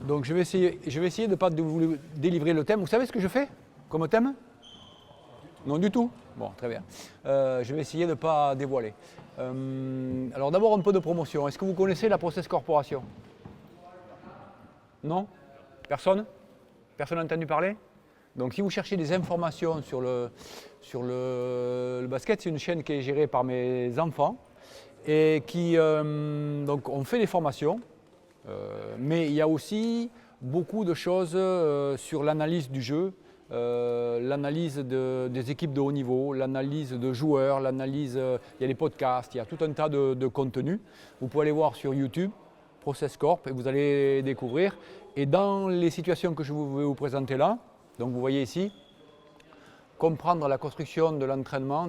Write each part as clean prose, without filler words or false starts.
Donc je vais essayer de ne pas vous délivrer le thème. Vous savez ce que je fais comme thème? Non du tout? Bon, très bien. Je vais essayer de ne pas dévoiler. Alors d'abord un peu de promotion. Est-ce que vous connaissez la Process Corporation? Non? Personne? Personne n'a entendu parler? Donc si vous cherchez des informations sur le basket, c'est une chaîne qui est gérée par mes enfants et qui donc on fait des formations, mais il y a aussi beaucoup de choses sur l'analyse du jeu, l'analyse des équipes de haut niveau, l'analyse de joueurs, l'analyse, il y a des podcasts, il y a tout un tas de contenus. Vous pouvez aller voir sur YouTube, Process Corp, et vous allez découvrir. Et dans les situations que je vais vous présenter là, donc vous voyez ici, comprendre la construction de l'entraînement,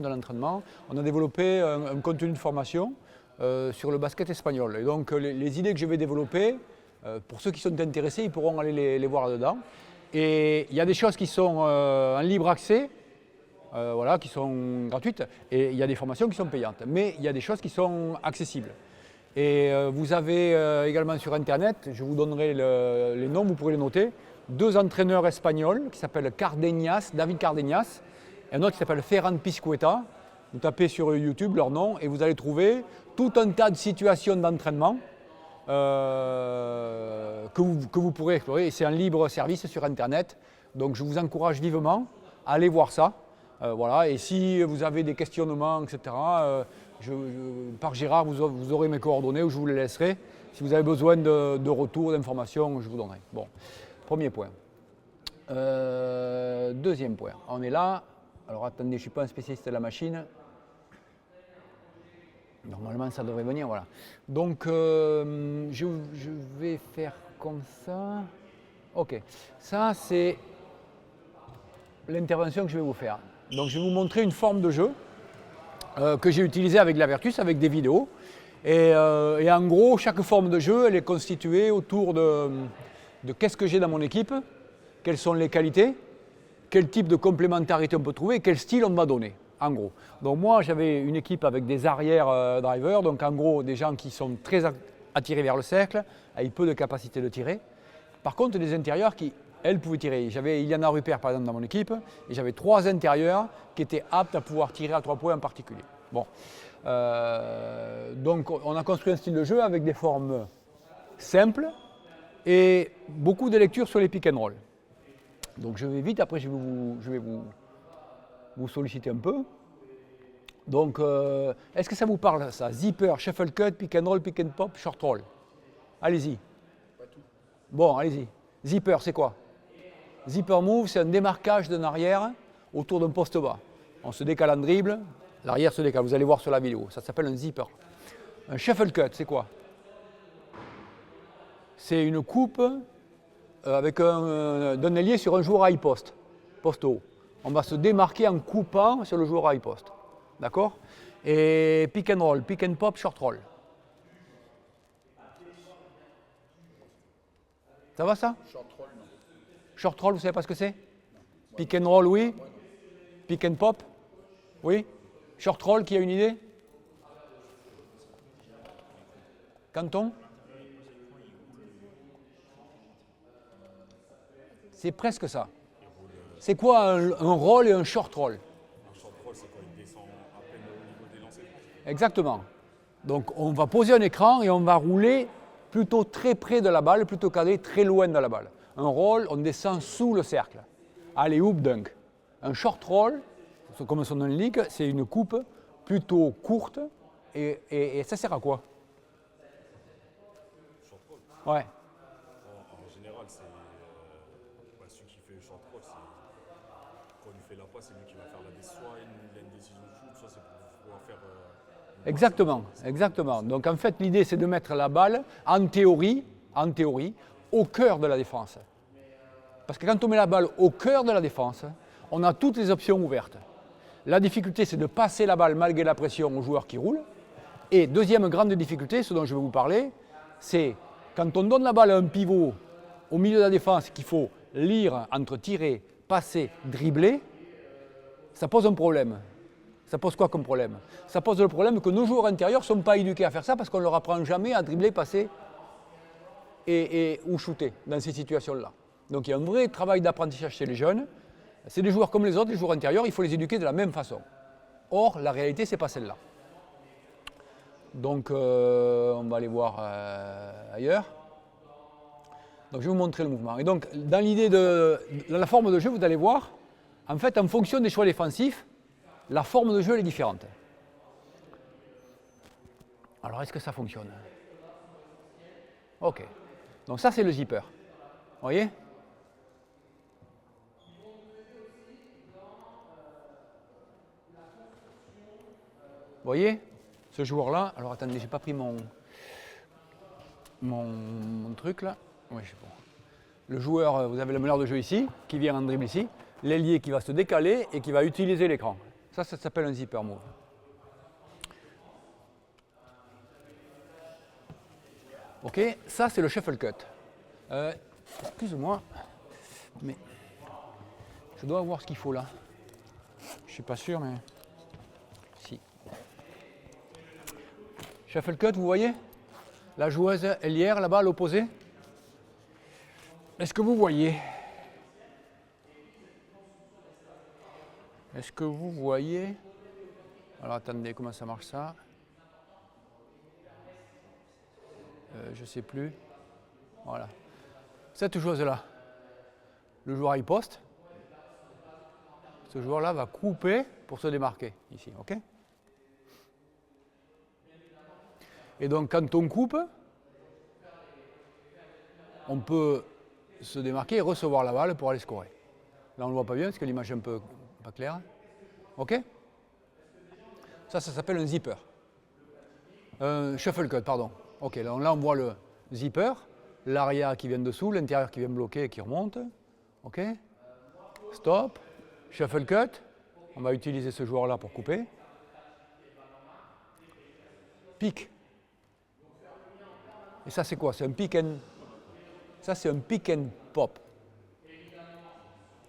on a développé un contenu de formation sur le basket espagnol. Et donc les idées que je vais développer, pour ceux qui sont intéressés, ils pourront aller les voir là-dedans. Et il y a des choses qui sont en libre accès, voilà, qui sont gratuites, et il y a des formations qui sont payantes. Mais il y a des choses qui sont accessibles. Et vous avez également sur Internet, je vous donnerai les noms, vous pourrez les noter, 2 entraîneurs espagnols qui s'appellent David Cardenas, et un autre qui s'appelle Ferran Pizcueta. Vous tapez sur YouTube leur nom et vous allez trouver tout un tas de situations d'entraînement que vous pourrez explorer. Et c'est un libre service sur Internet, donc je vous encourage vivement à aller voir ça. Voilà. Et si vous avez des questionnements, etc., par Gérard, vous aurez mes coordonnées ou je vous les laisserai. Si vous avez besoin de retours, d'informations, je vous donnerai. Bon, premier point. Deuxième point. On est là. Alors attendez, je ne suis pas un spécialiste de la machine. Normalement, ça devrait venir, voilà. Donc, je vais faire comme ça. Ok. Ça, c'est l'intervention que je vais vous faire. Donc, je vais vous montrer une forme de jeu que j'ai utilisée avec la Virtus, avec des vidéos. Et en gros, chaque forme de jeu, elle est constituée autour de qu'est-ce que j'ai dans mon équipe, quelles sont les qualités, quel type de complémentarité on peut trouver et quel style on va donner. En gros. Donc moi j'avais une équipe avec des arrières drivers, donc en gros des gens qui sont très attirés vers le cercle, avec peu de capacité de tirer. Par contre des intérieurs qui, elles, pouvaient tirer. J'avais Iliana Rupert par exemple dans mon équipe, et j'avais 3 intérieurs qui étaient aptes à pouvoir tirer à 3 points en particulier. Bon. Donc on a construit un style de jeu avec des formes simples et beaucoup de lectures sur les pick and roll. Donc je vais vite, après je vais vous solliciter un peu. Donc, est-ce que ça vous parle ça? Zipper, shuffle cut, pick and roll, pick and pop, short roll. Allez-y. Pas tout. Bon, allez-y. Zipper, c'est quoi? Zipper move, c'est un démarquage d'un arrière autour d'un poste bas. On se décale en dribble, l'arrière se décale. Vous allez voir sur la vidéo. Ça s'appelle un zipper. Un shuffle cut, c'est quoi? C'est une coupe avec d'un ailier sur un joueur high post, poste haut. On va se démarquer en coupant sur le joueur high post. D'accord? Et pick and roll, pick and pop, short roll. Ça va ça? Short roll, non. Short roll, vous savez pas ce que c'est? Pick and roll, oui. Pick and pop, oui. Short roll, qui a une idée? Canton? C'est presque ça. C'est quoi un roll et un short roll? Un short roll, c'est quand il descend à peine au niveau des lancers. Exactement. Donc on va poser un écran et on va rouler plutôt très près de la balle, plutôt qu'aller très loin de la balle. Un roll, on descend sous le cercle. Allez, hoop dunk. Un short roll, comme son nom l'indique, c'est une coupe plutôt courte et ça sert à quoi? Short roll. Ouais. En général, c'est celui qui fait le short roll, quand il fait la passe, c'est lui qui va faire soit une décision de shoot, soit c'est pour pouvoir faire. Exactement, exactement. Donc en fait, l'idée, c'est de mettre la balle, en théorie, au cœur de la défense. Parce que quand on met la balle au cœur de la défense, on a toutes les options ouvertes. La difficulté, c'est de passer la balle malgré la pression aux joueurs qui roulent. Et deuxième grande difficulté, ce dont je vais vous parler, c'est quand on donne la balle à un pivot au milieu de la défense qu'il faut lire entre tirer, passer, dribbler, ça pose un problème. Ça pose quoi comme problème? Ça pose le problème que nos joueurs intérieurs ne sont pas éduqués à faire ça parce qu'on ne leur apprend jamais à dribbler, passer ou shooter dans ces situations-là. Donc il y a un vrai travail d'apprentissage chez les jeunes. C'est des joueurs comme les autres, les joueurs intérieurs, il faut les éduquer de la même façon. Or, la réalité, ce n'est pas celle-là. Donc on va aller voir ailleurs. Donc je vais vous montrer le mouvement. Et donc dans l'idée de la forme de jeu, vous allez voir, en fait, en fonction des choix défensifs, la forme de jeu elle est différente. Alors est-ce que ça fonctionne? Ok. Donc ça c'est le zipper. Vous voyez? Vous voyez? Ce joueur-là, alors attendez, j'ai pas pris mon truc là. Oui, je sais pas. Le joueur, vous avez le meneur de jeu ici, qui vient en dribble ici, l'ailier qui va se décaler et qui va utiliser l'écran. Ça s'appelle un zipper move. Ok, ça c'est le shuffle cut. Excuse-moi, mais je dois voir ce qu'il faut là. Je suis pas sûr, mais si. Shuffle cut, vous voyez? La joueuse ailière là-bas à l'opposé. Est-ce que vous voyez? Est-ce que vous voyez? Alors attendez, comment ça marche ça? Je ne sais plus. Voilà. Cette joueuse-là, le joueur riposte. Ce joueur-là va couper pour se démarquer ici, ok? Et donc quand on coupe, on peut se démarquer et recevoir la balle pour aller scorer. Là on ne le voit pas bien parce que l'image est un peu pas claire. Ok? Ça s'appelle un zipper. Shuffle cut, pardon. Ok, donc là on voit le zipper, l'arrière qui vient dessous, l'intérieur qui vient bloquer et qui remonte. Ok? Stop. Shuffle cut. On va utiliser ce joueur-là pour couper. Pick. Et ça c'est quoi? C'est un pick and... Ça c'est un pick and pop.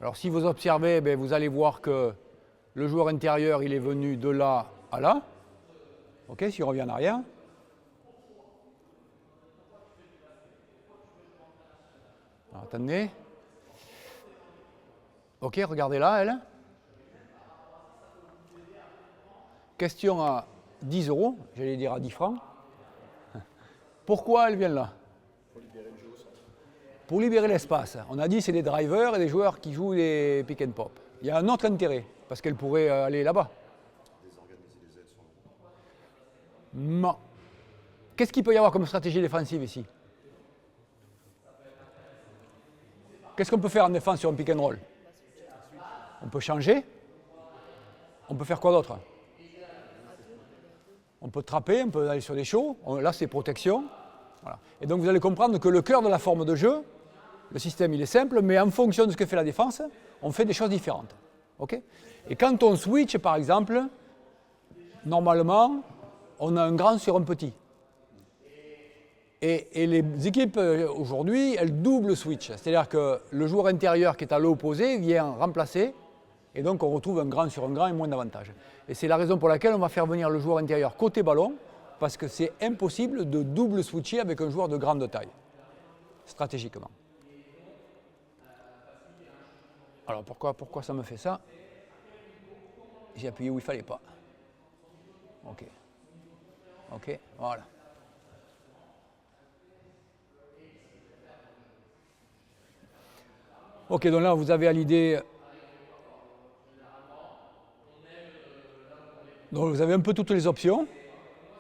Alors si vous observez, ben, vous allez voir que le joueur intérieur il est venu de là à là. Ok, si on revient en arrière. Alors, attendez. Ok, regardez là, elle. Question à 10 €, j'allais dire à 10 francs. Pourquoi elle vient là? Pour libérer l'espace. On a dit c'est des drivers et des joueurs qui jouent des pick and pop. Il y a un autre intérêt, parce qu'elle pourrait aller là-bas. Non. Qu'est-ce qu'il peut y avoir comme stratégie défensive ici? Qu'est-ce qu'on peut faire en défense sur un pick and roll? On peut changer. On peut faire quoi d'autre? On peut trapper, on peut aller sur des shows. Là, c'est protection. Voilà. Et donc, vous allez comprendre que le cœur de la forme de jeu, le système, il est simple, mais en fonction de ce que fait la défense, on fait des choses différentes. Okay? Et quand on switch, par exemple, normalement, on a un grand sur un petit. Et les équipes, aujourd'hui, elles double switch. C'est-à-dire que le joueur intérieur qui est à l'opposé vient remplacer, et donc on retrouve un grand sur un grand et moins d'avantages. Et c'est la raison pour laquelle on va faire venir le joueur intérieur côté ballon, parce que c'est impossible de double switcher avec un joueur de grande taille, stratégiquement. Alors pourquoi ça me fait ça? J'ai appuyé où il ne fallait pas. Ok. Ok, voilà. Ok, donc là vous avez à l'idée. Donc vous avez un peu toutes les options.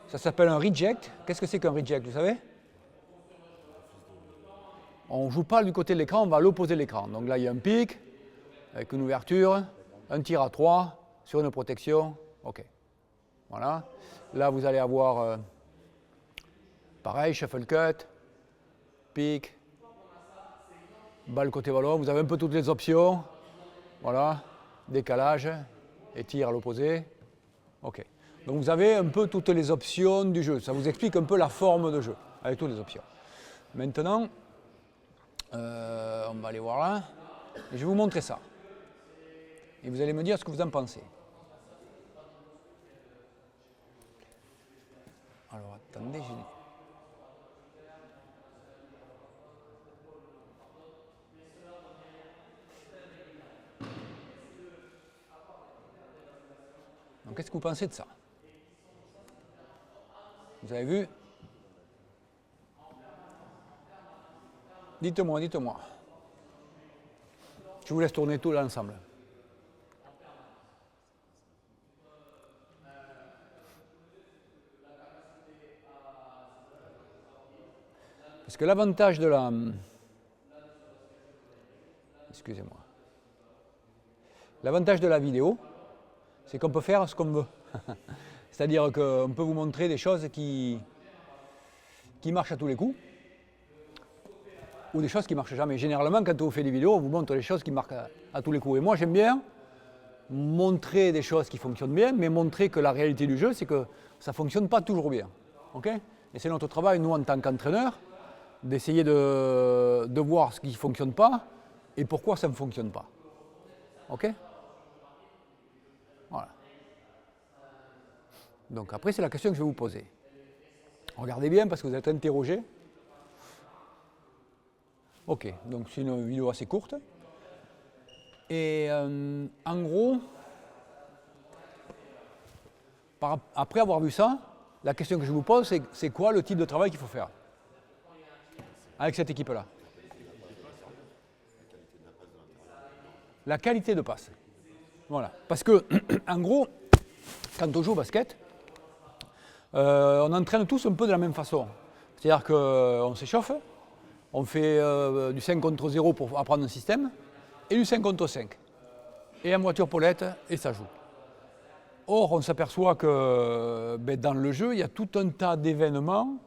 Ça s'appelle un reject. Qu'est-ce que c'est qu'un reject, vous savez? On ne joue pas du côté de l'écran, on va à l'opposé de l'écran. Donc là il y a un pic, avec une ouverture, un tir à 3, sur une protection. Ok. Voilà. Là vous allez avoir pareil, shuffle cut, pic, balle côté ballon. Vous avez un peu toutes les options. Voilà. Décalage et tir à l'opposé. Ok. Donc vous avez un peu toutes les options du jeu. Ça vous explique un peu la forme de jeu, avec toutes les options. Maintenant, on va aller voir là. Et je vais vous montrer ça. Et vous allez me dire ce que vous en pensez. Alors attendez, Qu'est-ce que vous pensez de ça? Vous avez vu? Dites-moi, dites-moi. Je vous laisse tourner tout l'ensemble. Parce que l'avantage de la... Excusez-moi. L'avantage de la vidéo, c'est qu'on peut faire ce qu'on veut. C'est-à-dire qu'on peut vous montrer des choses qui marchent à tous les coups, ou des choses qui ne marchent jamais. Généralement, quand on fait des vidéos, on vous montre les choses qui marchent à tous les coups. Et moi, j'aime bien montrer des choses qui fonctionnent bien, mais montrer que la réalité du jeu, c'est que ça ne fonctionne pas toujours bien. Okay? Et c'est notre travail, nous, en tant qu'entraîneurs, d'essayer de voir ce qui ne fonctionne pas et pourquoi ça ne fonctionne pas. Ok? Voilà. Donc après, c'est la question que je vais vous poser. Regardez bien parce que vous êtes interrogé. Ok, donc c'est une vidéo assez courte. Et en gros, après avoir vu ça, la question que je vous pose, c'est quoi le type de travail qu'il faut faire avec cette équipe-là? La qualité de passe. Voilà. Parce que, en gros, quand on joue au basket, on entraîne tous un peu de la même façon. C'est-à-dire qu'on s'échauffe, on fait du 5 contre 0 pour apprendre un système, et du 5 contre 5. Et en voiture Paulette, et ça joue. Or, on s'aperçoit que dans le jeu, il y a tout un tas d'événements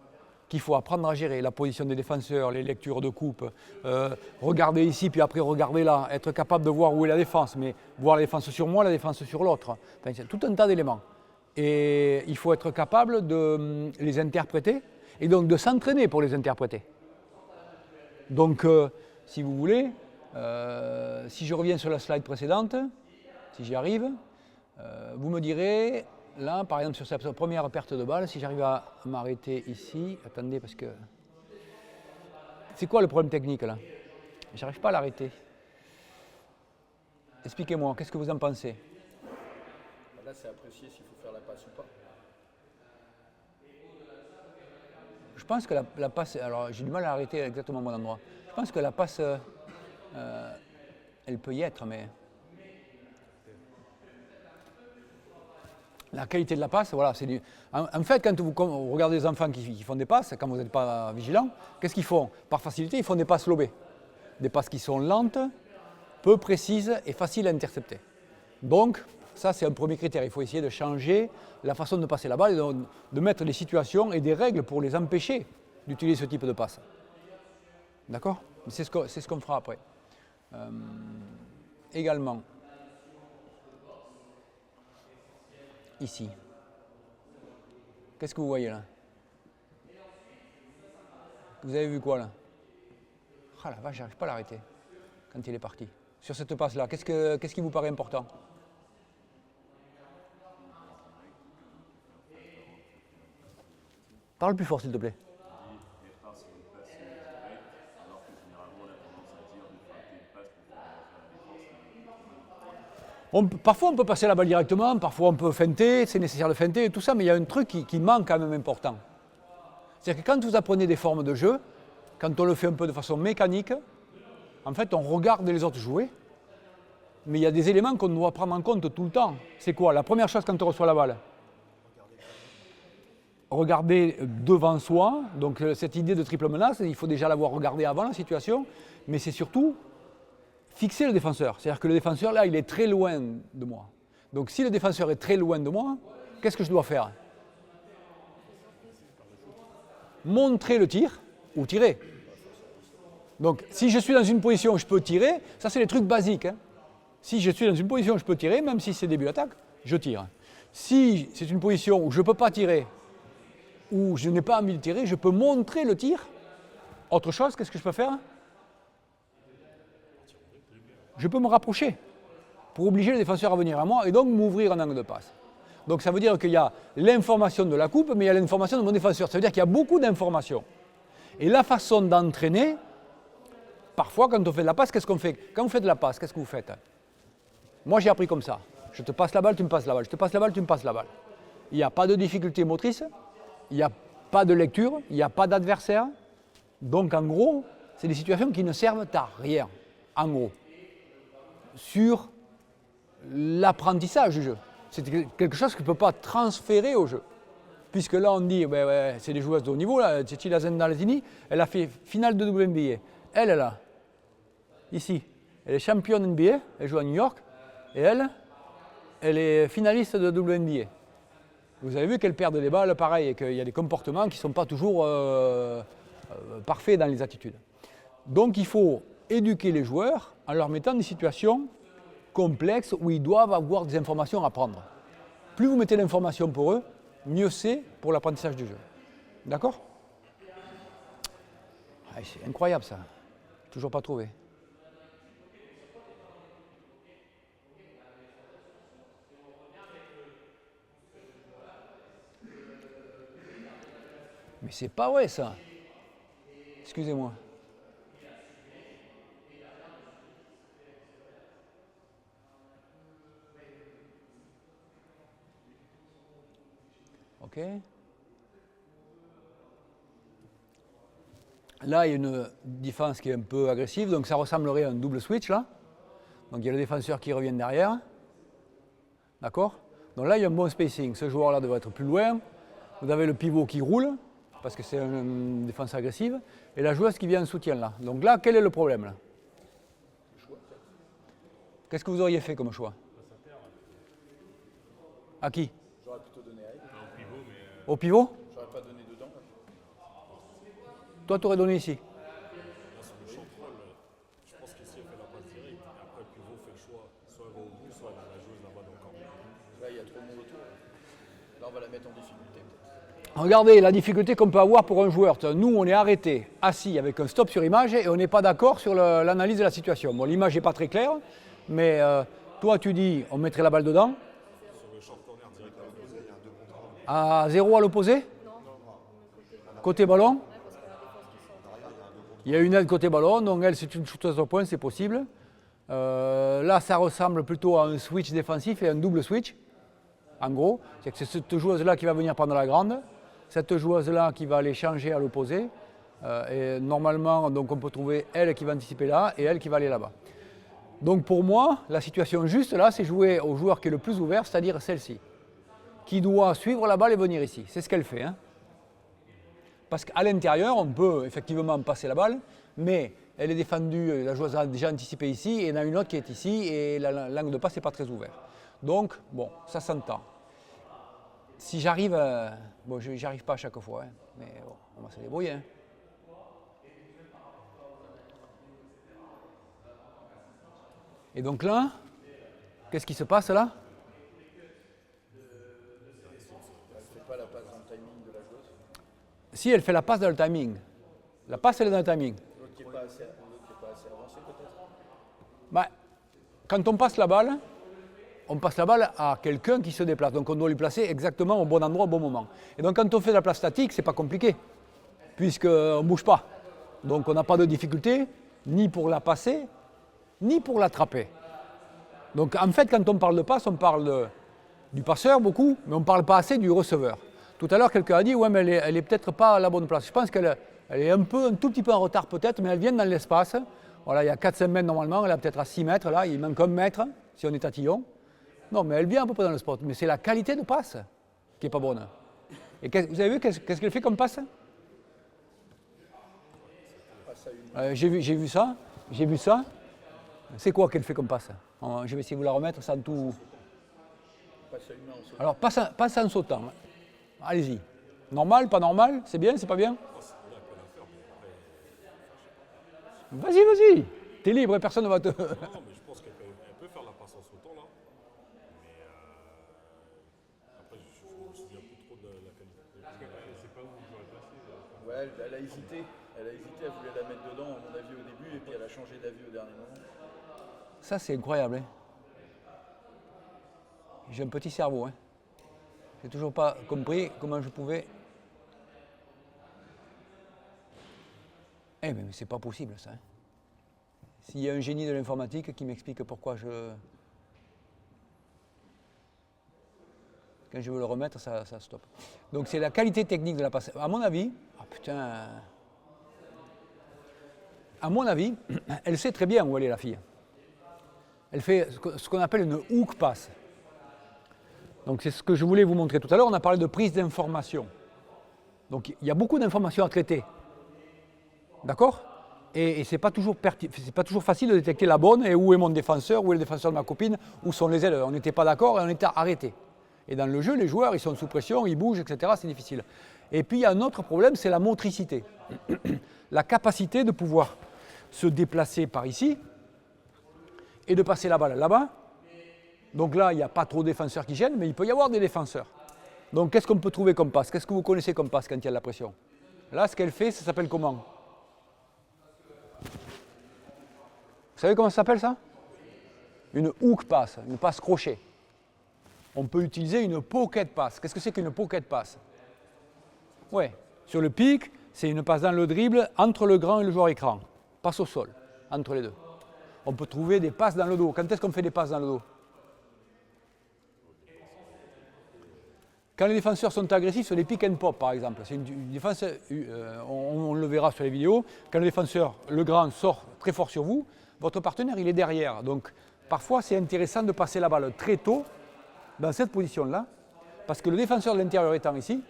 qu'il faut apprendre à gérer. La position des défenseurs, les lectures de coupe, regarder ici, puis après regarder là, être capable de voir où est la défense, mais voir la défense sur moi, la défense sur l'autre. Enfin, c'est tout un tas d'éléments. Et il faut être capable de les interpréter, et donc de s'entraîner pour les interpréter. Donc, si vous voulez, si je reviens sur la slide précédente, si j'y arrive, vous me direz, là, par exemple, sur cette première perte de balle, si j'arrive à m'arrêter ici, attendez, parce que... C'est quoi le problème technique, là? J'arrive pas à l'arrêter. Expliquez-moi, qu'est-ce que vous en pensez? Là, c'est apprécié s'il faut faire la passe ou pas. Je pense que la passe... Alors, j'ai du mal à arrêter exactement au bon endroit. Je pense que la passe, elle peut y être, mais... La qualité de la passe, voilà, c'est du... En fait, quand vous regardez les enfants qui font des passes, quand vous n'êtes pas vigilant, qu'est-ce qu'ils font? Par facilité, ils font des passes lobées. Des passes qui sont lentes, peu précises et faciles à intercepter. Donc, ça, c'est un premier critère. Il faut essayer de changer la façon de passer la balle et de mettre des situations et des règles pour les empêcher d'utiliser ce type de passe. D'accord? C'est ce qu'on fera après. Également, ici. Qu'est-ce que vous voyez là? Vous avez vu quoi là? Ah la vache, j'arrive pas à l'arrêter quand il est parti. Sur cette passe-là, qu'est-ce qui vous paraît important? Parle plus fort s'il te plaît. Parfois on peut passer la balle directement, parfois on peut feinter, c'est nécessaire de feinter et tout ça, mais il y a un truc qui manque quand même important. C'est-à-dire que quand vous apprenez des formes de jeu, quand on le fait un peu de façon mécanique, en fait on regarde les autres jouer, mais il y a des éléments qu'on doit prendre en compte tout le temps. C'est quoi? La première chose quand on reçoit la balle? Regarder devant soi, donc cette idée de triple menace, il faut déjà l'avoir regardé avant la situation, mais c'est surtout fixer le défenseur. C'est-à-dire que le défenseur, là, il est très loin de moi. Donc si le défenseur est très loin de moi, qu'est-ce que je dois faire? Montrer le tir ou tirer. Donc si je suis dans une position où je peux tirer, ça c'est les trucs basiques. Hein. Si je suis dans une position où je peux tirer, même si c'est début d'attaque, je tire. Si c'est une position où je ne peux pas tirer, où je n'ai pas envie de tirer, je peux montrer le tir. Autre chose, qu'est-ce que je peux faire? Je peux me rapprocher pour obliger le défenseur à venir à moi et donc m'ouvrir un angle de passe. Donc ça veut dire qu'il y a l'information de la coupe, mais il y a l'information de mon défenseur. Ça veut dire qu'il y a beaucoup d'informations. Et la façon d'entraîner, parfois quand on fait de la passe, qu'est-ce qu'on fait? Quand vous faites de la passe, qu'est-ce que vous faites? Moi j'ai appris comme ça. Je te passe la balle, tu me passes la balle. Je te passe la balle, tu me passes la balle. Il n'y a pas de difficulté motrice, il n'y a pas de lecture, il n'y a pas d'adversaire. Donc en gros, c'est des situations qui ne servent à rien, en gros, sur l'apprentissage du jeu. C'est quelque chose que tu ne peux pas transférer au jeu. Puisque là, on dit, c'est des joueuses de haut niveau, là, Cecilia Zendalzini, elle a fait finale de WNBA. Elle est là, ici, elle est championne NBA, elle joue à New York, et elle est finaliste de WNBA. Vous avez vu qu'elle perd des balles, pareil, et qu'il y a des comportements qui ne sont pas toujours parfaits dans les attitudes. Donc il faut éduquer les joueurs en leur mettant des situations complexes où ils doivent avoir des informations à prendre. Plus vous mettez d'informations pour eux, mieux c'est pour l'apprentissage du jeu. D'accord? C'est incroyable ça. Toujours pas trouvé. Mais c'est pas vrai ça. Excusez-moi. Ok. Là, il y a une défense qui est un peu agressive, donc ça ressemblerait à un double switch là. Donc il y a le défenseur qui revient derrière. D'accord? Donc là, il y a un bon spacing. Ce joueur-là devrait être plus loin. Vous avez le pivot qui roule, parce que c'est une défense agressive, et la joueuse qui vient en soutien là. Donc là, quel est le problème là? Qu'est-ce que vous auriez fait comme choix? À qui? J'aurais plutôt donné à elle. Au pivot? J'aurais pas donné dedans. Toi, tu aurais donné ici. Là, sur le champ de rôle, je pense qu'ici, elle fait la passe directe. Et après, le pivot fait le choix. Soit elle va au bout, soit elle a la joueuse là-bas dans le camp. Là, il y a trop de monde autour. Là, on va la mettre en difficulté peut-être. Regardez la difficulté qu'on peut avoir pour un joueur. Nous, on est arrêté, assis avec un stop sur image et on n'est pas d'accord sur l'analyse de la situation. Bon, l'image n'est pas très claire, mais toi, tu dis on mettrait la balle dedans. Sur le short corner direct à l'opposé, il y a 2 contre 1. À 0 à l'opposé? Côté ballon? Il y a une aile côté ballon, donc elle, c'est une shooteuse au point, c'est possible. Là, ça ressemble plutôt à un switch défensif et un double switch. En gros, c'est que c'est cette joueuse-là qui va venir prendre la grande, cette joueuse-là qui va aller changer à l'opposé. Et normalement, donc on peut trouver elle qui va anticiper là et elle qui va aller là-bas. Donc pour moi, la situation juste là, c'est jouer au joueur qui est le plus ouvert, c'est-à-dire celle-ci, qui doit suivre la balle et venir ici. C'est ce qu'elle fait. Hein. Parce qu'à l'intérieur, on peut effectivement passer la balle, mais elle est défendue, la joueuse a déjà anticipé ici, et il y en a une autre qui est ici, et l'angle de passe n'est pas très ouvert. Donc, bon, ça s'entend. Si j'arrive, bon, j'y arrive pas à chaque fois, hein, mais bon, on va se débrouiller. Hein. Et donc là, qu'est-ce qui se passe là? Elle fait pas la passe dans le timing de la joueuse. Si elle fait la passe dans le timing, la passe elle est dans le timing. L'autre qui n'est pas assez avancé peut-être. Bah, quand on passe la balle à quelqu'un qui se déplace. Donc on doit lui placer exactement au bon endroit, au bon moment. Et donc quand on fait de la place statique, c'est pas compliqué, puisqu'on ne bouge pas. Donc on n'a pas de difficulté, ni pour la passer, ni pour l'attraper. Donc en fait, quand on parle de passe, on parle du passeur beaucoup, mais on ne parle pas assez du receveur. Tout à l'heure, quelqu'un a dit, ouais, mais elle est peut-être pas à la bonne place. Je pense qu'elle est un tout petit peu en retard peut-être, mais elle vient dans l'espace. Voilà, il y a 4-5 mètres normalement, elle est peut-être à 6 mètres, là, il manque 1 mètre, si on est tatillon. Non, mais elle vient à peu près dans le spot, mais c'est la qualité de passe qui n'est pas bonne. Et vous avez vu qu'est-ce qu'elle fait comme passe? J'ai vu ça. C'est quoi qu'elle fait comme passe? Je vais essayer de vous la remettre sans tout. Passe à une main en sautant. Alors, passe en sautant. Allez-y. Normal, pas normal? C'est bien, c'est pas bien? Vas-y. T'es libre, personne ne va te. Non, mais je pense qu'elle peut faire la passe en sautant là. Mais après, je me souviens plus trop de la qualité. C'est pas où j'aurais placé. Ouais, elle a hésité. Elle voulait la mettre dedans, à mon avis, au début, et puis elle a changé d'avis au dernier moment. Ça, c'est incroyable. Hein. J'ai un petit cerveau. Hein. J'ai toujours pas compris comment je pouvais. Eh, mais c'est pas possible, ça. Hein. S'il y a un génie de l'informatique qui m'explique pourquoi je. Quand je veux le remettre, ça stoppe. Donc c'est la qualité technique de la passe. À mon avis, à mon avis, elle sait très bien où elle est la fille. Elle fait ce qu'on appelle une hook pass. Donc c'est ce que je voulais vous montrer tout à l'heure. On a parlé de prise d'information. Donc il y a beaucoup d'informations à traiter. D'accord? Et ce n'est pas toujours facile de détecter la bonne et où est mon défenseur, où est le défenseur de ma copine, où sont les ailes. On n'était pas d'accord et on était arrêté. Et dans le jeu, les joueurs, ils sont sous pression, ils bougent, etc. C'est difficile. Et puis il y a un autre problème, c'est la motricité. La capacité de pouvoir se déplacer par ici et de passer la balle là-bas. Donc là, il n'y a pas trop de défenseurs qui gênent, mais il peut y avoir des défenseurs. Donc qu'est-ce qu'on peut trouver comme passe? Qu'est-ce que vous connaissez comme passe quand il y a de la pression? Là, ce qu'elle fait, ça s'appelle comment? Vous savez comment ça s'appelle ça? Une hook pass, une passe crochet. On peut utiliser une pocket pass. Qu'est-ce que c'est qu'une pocket pass? Ouais, sur le pic, c'est une passe dans le dribble entre le grand et le joueur écran. Passe au sol, entre les deux. On peut trouver des passes dans le dos. Quand est-ce qu'on fait des passes dans le dos? Quand les défenseurs sont agressifs sur les pick and pop, par exemple. C'est une défense, on le verra sur les vidéos. Quand le défenseur, le grand, sort très fort sur vous, votre partenaire, il est derrière. Donc, parfois, c'est intéressant de passer la balle très tôt, dans cette position-là, parce que le défenseur de l'intérieur étant ici,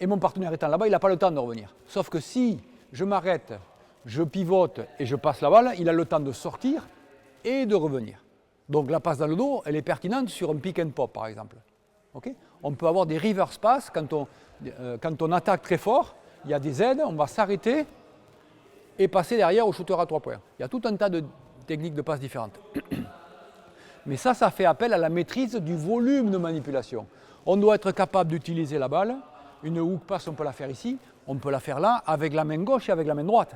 et mon partenaire étant là-bas, il n'a pas le temps de revenir. Sauf que si je m'arrête, je pivote et je passe la balle, il a le temps de sortir et de revenir. Donc la passe dans le dos, elle est pertinente sur un pick and pop, par exemple. Okay? On peut avoir des reverse pass quand on attaque très fort, il y a des aides, on va s'arrêter et passer derrière au shooter à 3 points. Il y a tout un tas de techniques de passe différentes. Mais ça fait appel à la maîtrise du volume de manipulation. On doit être capable d'utiliser la balle. Une hook pass, on peut la faire ici, on peut la faire là, avec la main gauche et avec la main droite.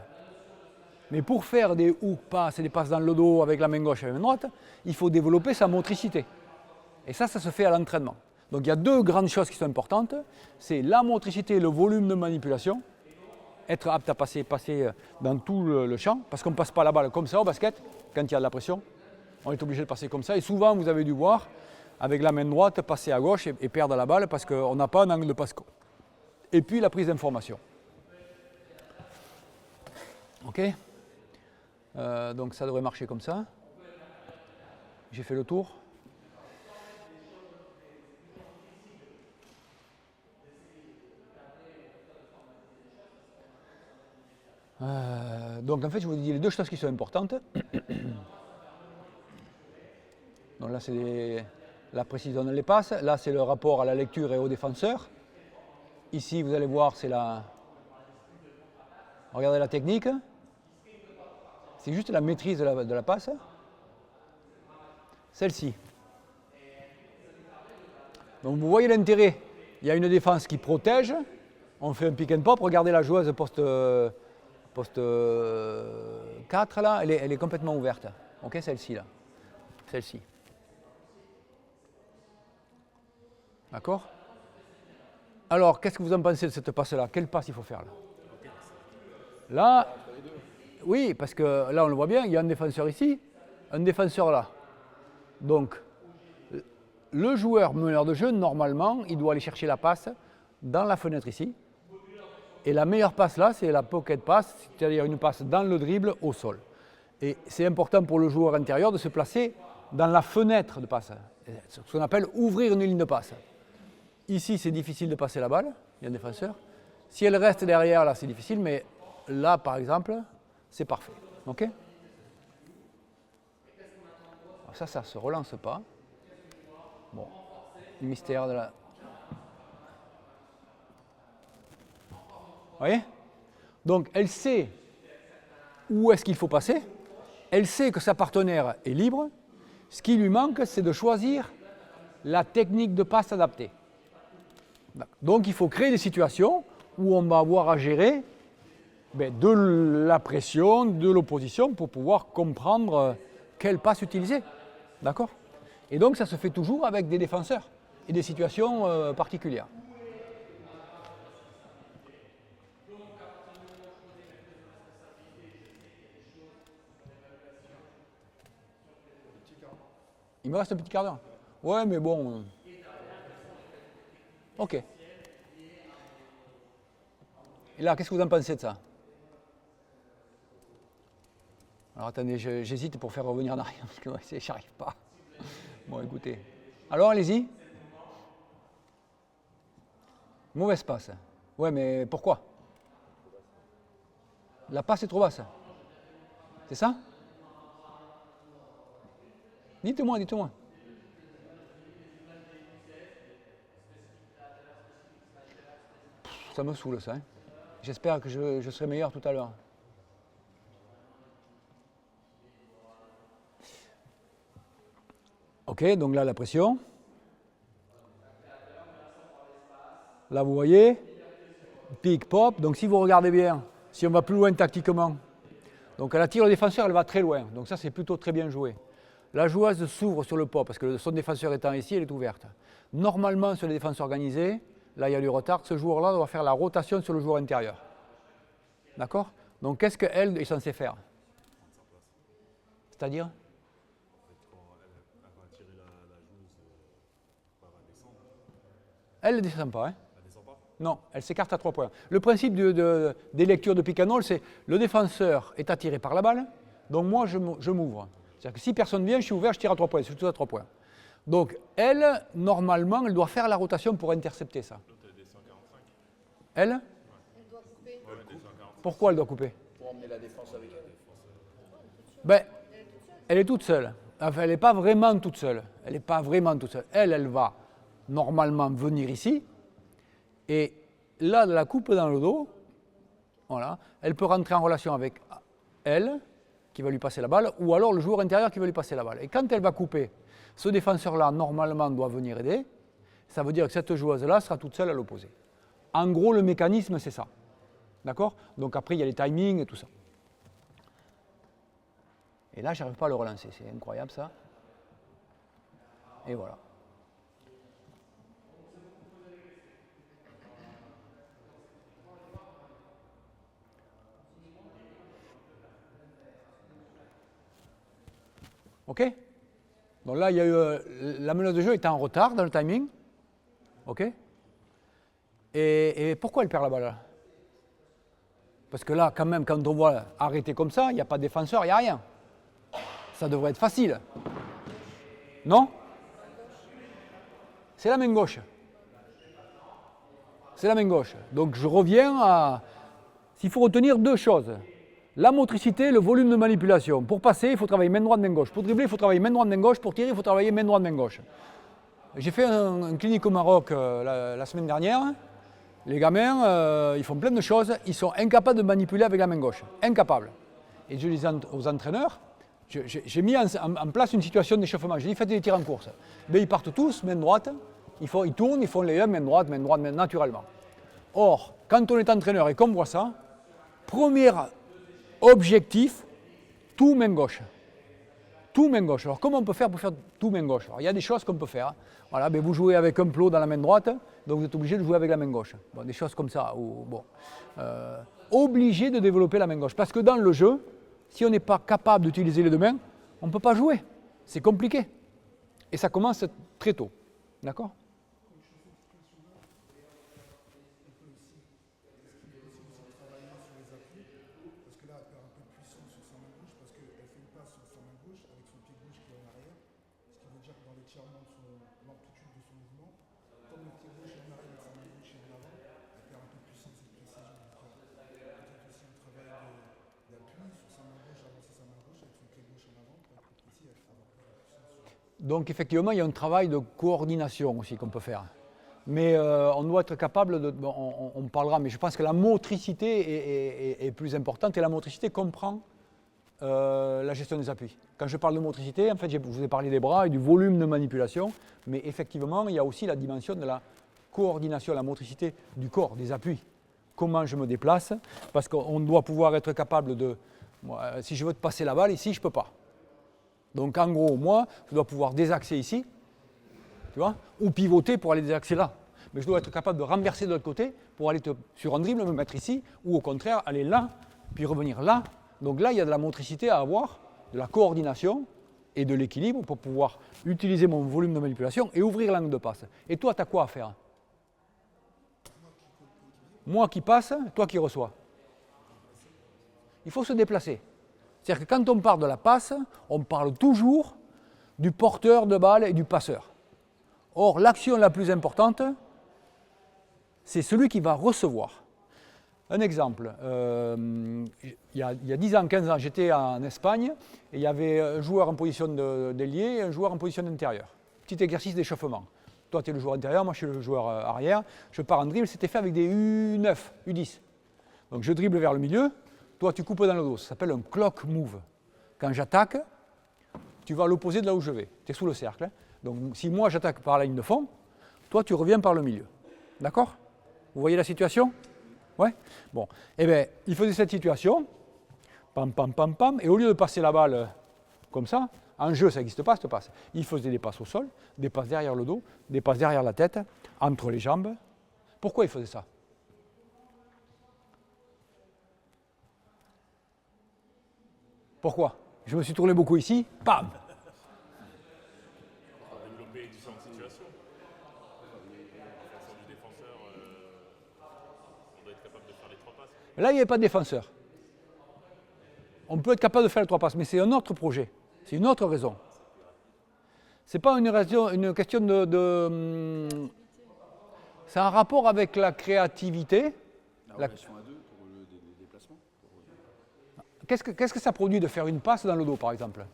Mais pour faire des hook pass et des passes dans le dos avec la main gauche et la main droite, il faut développer sa motricité. Et ça se fait à l'entraînement. Donc il y a deux grandes choses qui sont importantes. C'est la motricité et le volume de manipulation. Être apte à passer dans tout le champ, parce qu'on ne passe pas la balle comme ça au basket, quand il y a de la pression. On est obligé de passer comme ça. Et souvent, vous avez dû voir, avec la main droite, passer à gauche et perdre la balle parce qu'on n'a pas un angle de passe. Et puis la prise d'information. OK? Donc ça devrait marcher comme ça. J'ai fait le tour. Donc en fait, je vous dis les deux choses qui sont importantes. Donc là, c'est la précision dans les passes. Là, c'est le rapport à la lecture et au défenseur. Ici, vous allez voir, c'est la... Regardez la technique. C'est juste la maîtrise de la passe. Celle-ci. Donc vous voyez l'intérêt. Il y a une défense qui protège. On fait un pick and pop. Regardez la joueuse poste 4 là. Elle est complètement ouverte. Ok, celle-ci là. Celle-ci. D'accord? Alors, qu'est-ce que vous en pensez de cette passe-là? Quelle passe il faut faire là? Là, oui, parce que là, on le voit bien, il y a un défenseur ici, un défenseur là. Donc, le joueur meneur de jeu, normalement, il doit aller chercher la passe dans la fenêtre ici. Et la meilleure passe là, c'est la pocket pass, c'est-à-dire une passe dans le dribble au sol. Et c'est important pour le joueur intérieur de se placer dans la fenêtre de passe, ce qu'on appelle ouvrir une ligne de passe. Ici, c'est difficile de passer la balle, il y a un défenseur. Si elle reste derrière, là, c'est difficile, mais là, par exemple, c'est parfait. OK? Alors ça ne se relance pas. Bon, le mystère de la... Vous voyez? Donc, elle sait où est-ce qu'il faut passer. Elle sait que sa partenaire est libre. Ce qui lui manque, c'est de choisir la technique de passe adaptée. Donc il faut créer des situations où on va avoir à gérer de la pression, de l'opposition pour pouvoir comprendre quelle passe utiliser. D'accord? Et donc ça se fait toujours avec des défenseurs et des situations particulières. Il me reste un petit quart d'heure. Ouais, mais bon... Ok. Et là, qu'est-ce que vous en pensez de ça? Alors attendez, j'hésite pour faire revenir en arrière, parce que ouais, j'arrive pas. Bon, écoutez. Alors, allez-y. Mauvaise passe. Ouais, mais pourquoi? La passe est trop basse. C'est ça? Dites-moi, dites-moi. Ça me saoule ça. Hein. J'espère que je serai meilleur tout à l'heure. Ok, donc là la pression. Là vous voyez, pic, pop. Donc si vous regardez bien, si on va plus loin tactiquement, donc elle attire le défenseur, elle va très loin. Donc ça c'est plutôt très bien joué. La joueuse s'ouvre sur le pop parce que son défenseur étant ici, elle est ouverte. Normalement sur les défenses organisées, là il y a du retard, ce joueur-là doit faire la rotation sur le joueur intérieur. D'accord? Donc qu'est-ce qu'elle est censée faire? C'est-à-dire? Elle ne descend pas. Hein? Non, elle s'écarte à 3 points. Le principe des lectures de pick and roll, c'est le défenseur est attiré par la balle, donc moi je m'ouvre. C'est-à-dire que si personne vient, je suis ouvert, je tire à 3 points, c'est tout à 3 points. Donc elle, normalement, elle doit faire la rotation pour intercepter ça. Elle? Elle doit couper. Pourquoi elle doit couper? Pour emmener la défense avec elle. Ben, elle est toute seule. Enfin, elle n'est pas vraiment toute seule. Elle n'est pas vraiment toute seule. Elle va normalement venir ici. Et là, de la coupe dans le dos, voilà, elle peut rentrer en relation avec elle, qui va lui passer la balle, ou alors le joueur intérieur qui va lui passer la balle. Et quand elle va couper, ce défenseur-là, normalement, doit venir aider. Ça veut dire que cette joueuse-là sera toute seule à l'opposé. En gros, le mécanisme, c'est ça. D'accord? Donc après, il y a les timings et tout ça. Et là, je n'arrive pas à le relancer. C'est incroyable, ça. Et voilà. OK? Donc là, il y a eu, la meneuse de jeu était en retard dans le timing. OK? Et pourquoi elle perd la balle là? Parce que là, quand même, quand on voit arrêter comme ça, il n'y a pas de défenseur, il n'y a rien. Ça devrait être facile. Non? C'est la main gauche. C'est la main gauche. Donc je reviens à... S'il faut retenir deux choses. La motricité, le volume de manipulation. Pour passer, il faut travailler main droite, main gauche. Pour dribbler, il faut travailler main droite, main gauche. Pour tirer, il faut travailler main droite, main gauche. J'ai fait un clinique au Maroc la semaine dernière. Les gamins, ils font plein de choses. Ils sont incapables de manipuler avec la main gauche. Incapables. Et je dis aux entraîneurs, j'ai mis en place une situation d'échauffement. J'ai dit, faites des tirs en course. Mais ils partent tous, main droite. Ils tournent, ils font les 1, main droite, naturellement. Or, quand on est entraîneur et qu'on voit ça, premier objectif, tout main gauche. Tout main gauche. Alors comment on peut faire pour faire tout main gauche? Alors, il y a des choses qu'on peut faire. Voilà, ben, vous jouez avec un plot dans la main droite, donc vous êtes obligé de jouer avec la main gauche. Bon, des choses comme ça. Obligé de développer la main gauche. Parce que dans le jeu, si on n'est pas capable d'utiliser les deux mains, on ne peut pas jouer. C'est compliqué. Et ça commence très tôt. D'accord? Donc effectivement, il y a un travail de coordination aussi qu'on peut faire. Mais on doit être capable de... on parlera, mais je pense que la motricité est plus importante et la motricité comprend la gestion des appuis. Quand je parle de motricité, en fait, je vous ai parlé des bras et du volume de manipulation, mais effectivement, il y a aussi la dimension de la coordination, la motricité du corps, des appuis. Comment je me déplace, parce qu'on doit pouvoir être capable de... si je veux te passer la balle, ici, je ne peux pas. Donc en gros, moi, je dois pouvoir désaxer ici, tu vois, ou pivoter pour aller désaxer là. Mais je dois être capable de renverser de l'autre côté pour aller sur un dribble, me mettre ici, ou au contraire, aller là, puis revenir là. Donc là, il y a de la motricité à avoir, de la coordination et de l'équilibre pour pouvoir utiliser mon volume de manipulation et ouvrir l'angle de passe. Et toi, tu as quoi à faire? moi qui passe, toi qui reçois. Il faut se déplacer. C'est-à-dire que quand on parle de la passe, on parle toujours du porteur de balle et du passeur. Or, l'action la plus importante, c'est celui qui va recevoir. Un exemple, il y a 10 ans, 15 ans, j'étais en Espagne et il y avait un joueur en position d'ailier et un joueur en position d'intérieur. Petit exercice d'échauffement. Toi, tu es le joueur intérieur, moi, je suis le joueur arrière. Je pars en dribble, c'était fait avec des U9, U10. Donc, je dribble vers le milieu. Toi, tu coupes dans le dos. Ça s'appelle un clock move. Quand j'attaque, tu vas à l'opposé de là où je vais. Tu es sous le cercle. Hein. Donc, si moi, j'attaque par la ligne de fond, toi, tu reviens par le milieu. D'accord? Vous voyez la situation? Ouais? Bon. Eh bien, il faisait cette situation. Pam, pam, pam, pam. Et au lieu de passer la balle comme ça, en jeu, ça n'existe pas, cette passe. Il faisait des passes au sol, des passes derrière le dos, des passes derrière la tête, entre les jambes. Pourquoi il faisait ça? Pourquoi? Je me suis tourné beaucoup ici, bam! Développer différentes situations. En fonction du défenseur, on doit être capable de faire les 3 passes. Là, il n'y avait pas de défenseur. On peut être capable de faire les 3 passes, mais c'est un autre projet. C'est une autre raison. Ce n'est pas une question c'est un rapport avec la créativité. La relation à deux pour des déplacements. Qu'est-ce que ça produit de faire une passe dans le dos, par exemple?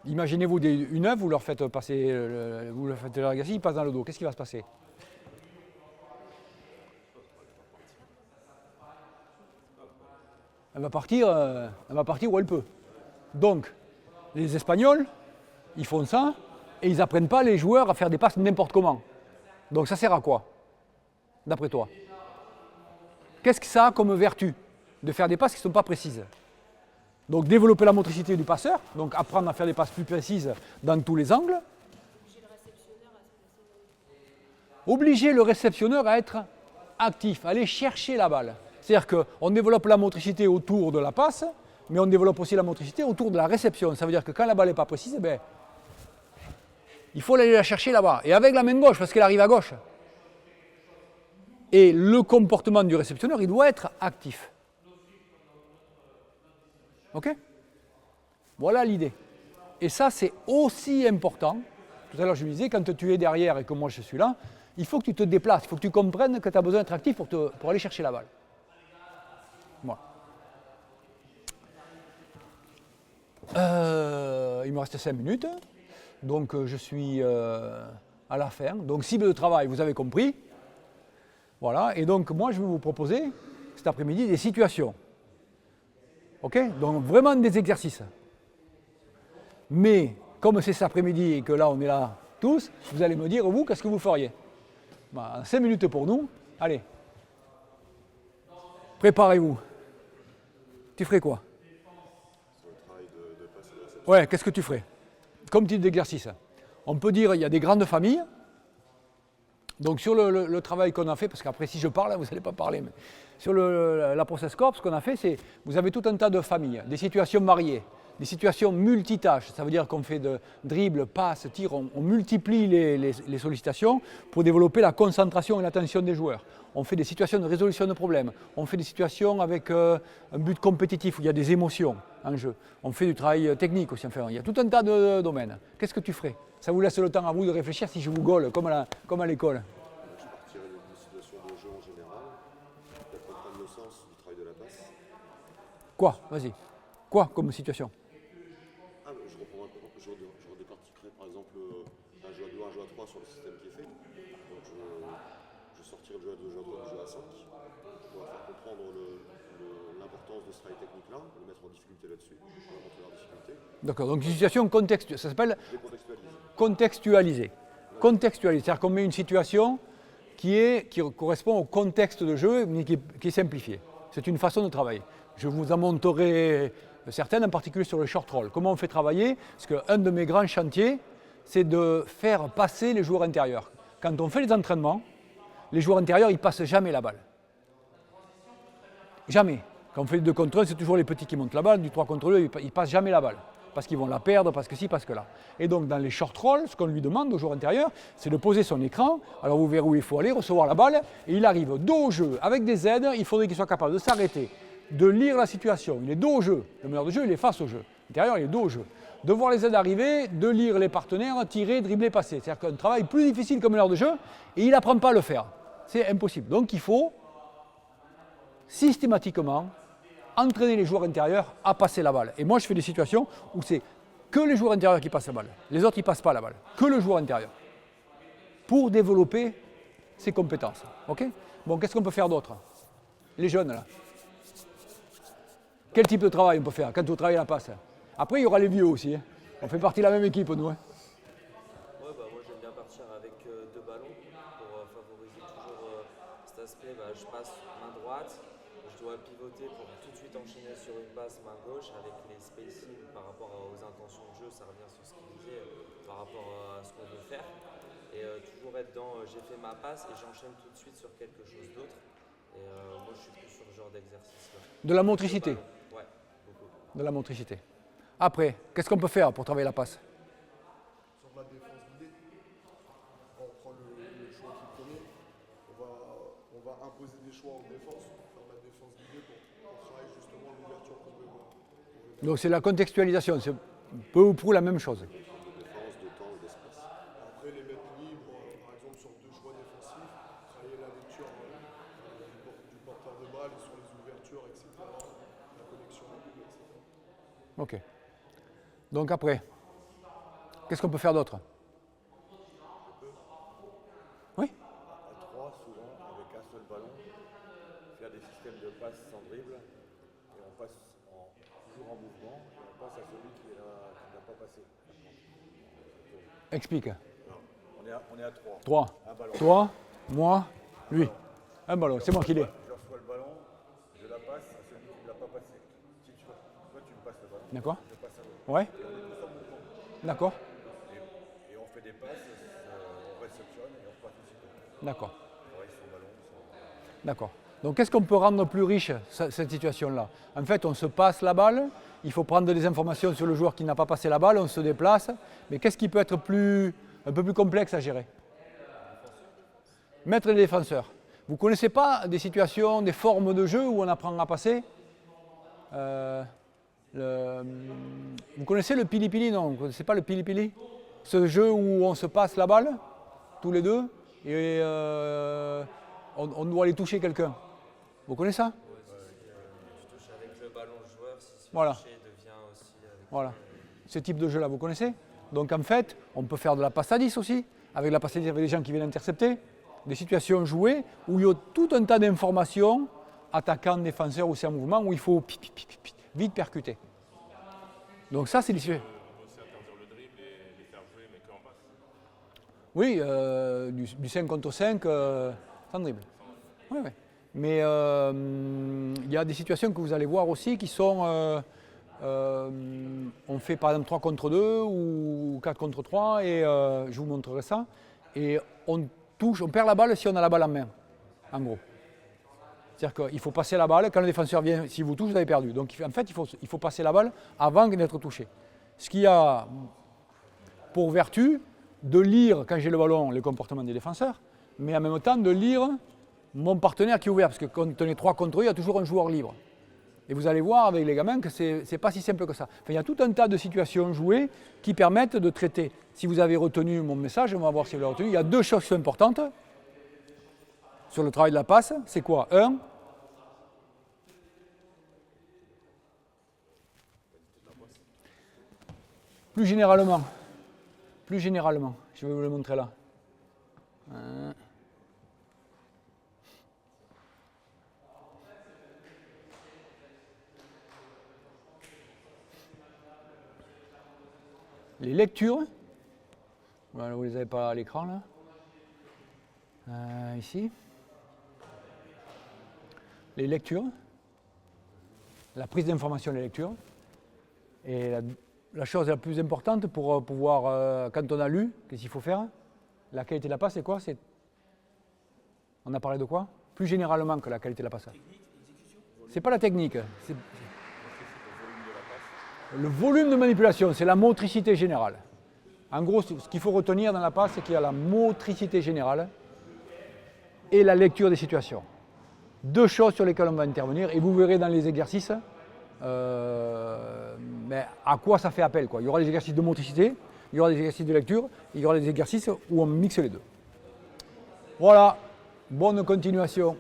Imaginez-vous une œuvre, vous leur faites passer, vous leur faites l'ergatie, ils passent dans le dos. Qu'est-ce qui va se passer? Elle va partir où elle peut. Donc, les Espagnols, ils font ça et ils n'apprennent pas les joueurs à faire des passes n'importe comment. Donc ça sert à quoi, d'après toi? Qu'est-ce que ça a comme vertu de faire des passes qui ne sont pas précises? Donc développer la motricité du passeur, donc apprendre à faire des passes plus précises dans tous les angles. Obliger le réceptionneur à être actif, à aller chercher la balle. C'est-à-dire qu'on développe la motricité autour de la passe, mais on développe aussi la motricité autour de la réception. Ça veut dire que quand la balle n'est pas précise, ben, il faut aller la chercher là-bas. Et avec la main gauche, parce qu'elle arrive à gauche. Et le comportement du réceptionneur, il doit être actif. OK? Voilà l'idée. Et ça, c'est aussi important. Tout à l'heure, je me disais, quand tu es derrière et que moi je suis là, il faut que tu te déplaces, il faut que tu comprennes que tu as besoin d'être actif pour aller chercher la balle. Voilà. Il me reste 5 minutes, donc je suis à la fin. Donc cible de travail, vous avez compris. Voilà, et donc moi je vais vous proposer cet après-midi des situations. Ok? Donc vraiment des exercices. Mais comme c'est cet après-midi et que là on est là tous, vous allez me dire, vous, qu'est-ce que vous feriez? 5 minutes pour nous. Allez. Préparez-vous. Tu ferais quoi? Ouais, qu'est-ce que tu ferais? Comme type d'exercice. On peut dire, il y a des grandes familles. Donc sur le travail qu'on a fait, parce qu'après si je parle, vous n'allez pas parler, mais sur la Process Corp, ce qu'on a fait, c'est, vous avez tout un tas de familles, des situations variées, des situations multitâches. Ça veut dire qu'on fait de dribble, passe, tir, on multiplie les sollicitations pour développer la concentration et l'attention des joueurs. On fait des situations de résolution de problèmes, on fait des situations avec un but compétitif où il y a des émotions en jeu. On fait du travail technique aussi, enfin, il y a tout un tas de domaines. Qu'est-ce que tu ferais? Ça vous laisse le temps à vous de réfléchir si je vous gaulle, comme à l'école. Je partirais d'une situation de jeu en général, peut-être comprendre le sens du travail de la passe. Quoi? Vas-y. Quoi comme situation? Je redécortiquerais par exemple un jeu à 2, un jeu à 3 sur le système qui est fait. Donc je sortirais le jeu à 2, jeu à 3, le jeu à 5. Je pourrais faire comprendre l'importance de ce travail technique-là, le mettre en difficulté là-dessus, monter leur difficulté. D'accord, donc une situation contextuelle, ça s'appelle Décontextualiser. contextualiser, c'est-à-dire qu'on met une situation qui correspond au contexte de jeu, mais qui est simplifiée. C'est une façon de travailler. Je vous en montrerai certaines, en particulier sur le short roll. Comment on fait travailler? Parce qu'un de mes grands chantiers, c'est de faire passer les joueurs intérieurs. Quand on fait les entraînements, les joueurs intérieurs, ils ne passent jamais la balle. Jamais. Quand on fait les 2 contre 1, c'est toujours les petits qui montent la balle. Du 3 contre 2, ils ne passent jamais la balle. parce qu'ils vont la perdre, parce que ci, parce que là. Et donc dans les short rolls, ce qu'on lui demande au joueur intérieur, c'est de poser son écran, alors vous verrez où il faut aller, recevoir la balle, et il arrive dos au jeu, avec des aides, il faudrait qu'il soit capable de s'arrêter, de lire la situation, il est dos au jeu, le meneur de jeu il est face au jeu, l'intérieur il est dos au jeu, de voir les aides arriver, de lire les partenaires, tirer, dribbler, passer. C'est-à-dire qu'un travail plus difficile que meneur de jeu, et il n'apprend pas à le faire. C'est impossible. Donc il faut systématiquement entraîner les joueurs intérieurs à passer la balle. Et moi je fais des situations où c'est que les joueurs intérieurs qui passent la balle. Les autres ils ne passent pas la balle. Que le joueur intérieur. Pour développer ses compétences. Ok ? Bon, qu'est-ce qu'on peut faire d'autre ? Les jeunes là. Quel type de travail on peut faire quand on travaille la passe ? Après il y aura les vieux aussi. Hein. On fait partie de la même équipe nous. Hein. Ouais, bah, moi j'aime bien partir avec deux ballons pour favoriser toujours cet aspect. Bah, je passe main droite, je dois pivoter pour tout de suite enchaîner sur une passe main gauche avec les spacing par rapport aux intentions de jeu. Ça revient sur ce qu'il disait par rapport à ce qu'on veut faire. Et toujours être dans j'ai fait ma passe et j'enchaîne tout de suite sur quelque chose d'autre. Et moi je suis plus sur ce genre d'exercice-là. De la motricité. Ouais, beaucoup. De la motricité. Après, qu'est-ce qu'on peut faire pour travailler la passe ? Sur la défense guidée, on prend le choix qui est premier, on va imposer des choix en défense, faire la défense guidée pour travailler justement l'ouverture qu'on veut voir. Donc c'est la contextualisation, c'est peu ou prou la même chose. De défense, de temps, d'espace. Après les mettre libres, par exemple sur deux choix défensifs, travailler la lecture du porteur de balle sur les ouvertures, etc. La connexion à lui, etc. Ok. Donc après, qu'est-ce qu'on peut faire d'autre ? Oui ? À 3, souvent, avec un seul ballon, faire des systèmes de passes sans dribble, et on passe toujours en mouvement, et on passe à celui qui n'a pas passé. Explique. On est à 3. 3. Un ballon. Toi, moi, lui. Un ballon, c'est moi qui l'ai. Je reçois le ballon, je la passe à celui qui ne l'a pas passé. Si toi, tu me passes le ballon, D'accord ? je passe à l'autre. Ouais. Et on est tous en mouvement. D'accord. Et on fait des passes, on réceptionne et on passe aussi. D'accord. On reste son ballon. D'accord. Donc qu'est-ce qu'on peut rendre plus riche, cette situation-là ? En fait, on se passe la balle, il faut prendre des informations sur le joueur qui n'a pas passé la balle, on se déplace, mais qu'est-ce qui peut être un peu plus complexe à gérer ? Mettre les défenseurs. Vous ne connaissez pas des situations, des formes de jeu où on apprend à passer ? Vous connaissez le pili-pili? Non, vous ne connaissez pas le pili-pili? Ce jeu où on se passe la balle, tous les deux, et on doit aller toucher quelqu'un. Vous connaissez ça? Je touche avec le ballon le joueur, si celui Voilà. touché devient aussi avec Voilà. Ce type de jeu-là, vous connaissez? Donc en fait, on peut faire de la passe à 10 aussi, avec la passe à 10 avec des gens qui viennent intercepter, des situations jouées où il y a tout un tas d'informations, attaquant, défenseur ou c'est un mouvement, où il faut vite percuter. Donc ça, c'est les sujets. On peut aussi interdire le dribble et les faire jouer, mais qu'en passe. Oui, du 5 contre 5, sans dribble. Oui, oui. Mais il y a des situations que vous allez voir aussi qui sont... on fait par exemple 3 contre 2 ou 4 contre 3 et je vous montrerai ça. Et on perd la balle si on a la balle en main, en gros. C'est-à-dire qu'il faut passer la balle, quand le défenseur vient, si vous touche, vous avez perdu. Donc en fait, il faut passer la balle avant d'être touché. Ce qui a pour vertu de lire, quand j'ai le ballon, les comportements des défenseurs, mais en même temps de lire mon partenaire qui est ouvert, parce que quand on est 3 contre eux, il y a toujours un joueur libre. Et vous allez voir avec les gamins que ce n'est pas si simple que ça. Enfin, il y a tout un tas de situations jouées qui permettent de traiter. Si vous avez retenu mon message, on va voir si vous l'avez retenu. Il y a 2 choses qui sont importantes sur le travail de la passe. C'est quoi? 1, plus généralement, je vais vous le montrer là. Les lectures, voilà, vous ne les avez pas à l'écran là, ici. Les lectures, la prise d'information des lectures. Et la chose la plus importante pour pouvoir, quand on a lu, qu'est-ce qu'il faut faire? La qualité de la passe, c'est quoi? On a parlé de quoi? Plus généralement que la qualité de la passe. C'est pas la technique. Le volume de manipulation, c'est la motricité générale. En gros, ce qu'il faut retenir dans la passe, c'est qu'il y a la motricité générale et la lecture des situations. Deux choses sur lesquelles on va intervenir et vous verrez dans les exercices mais à quoi ça fait appel, quoi. Il y aura des exercices de motricité, il y aura des exercices de lecture, il y aura des exercices où on mixe les deux. Voilà, bonne continuation.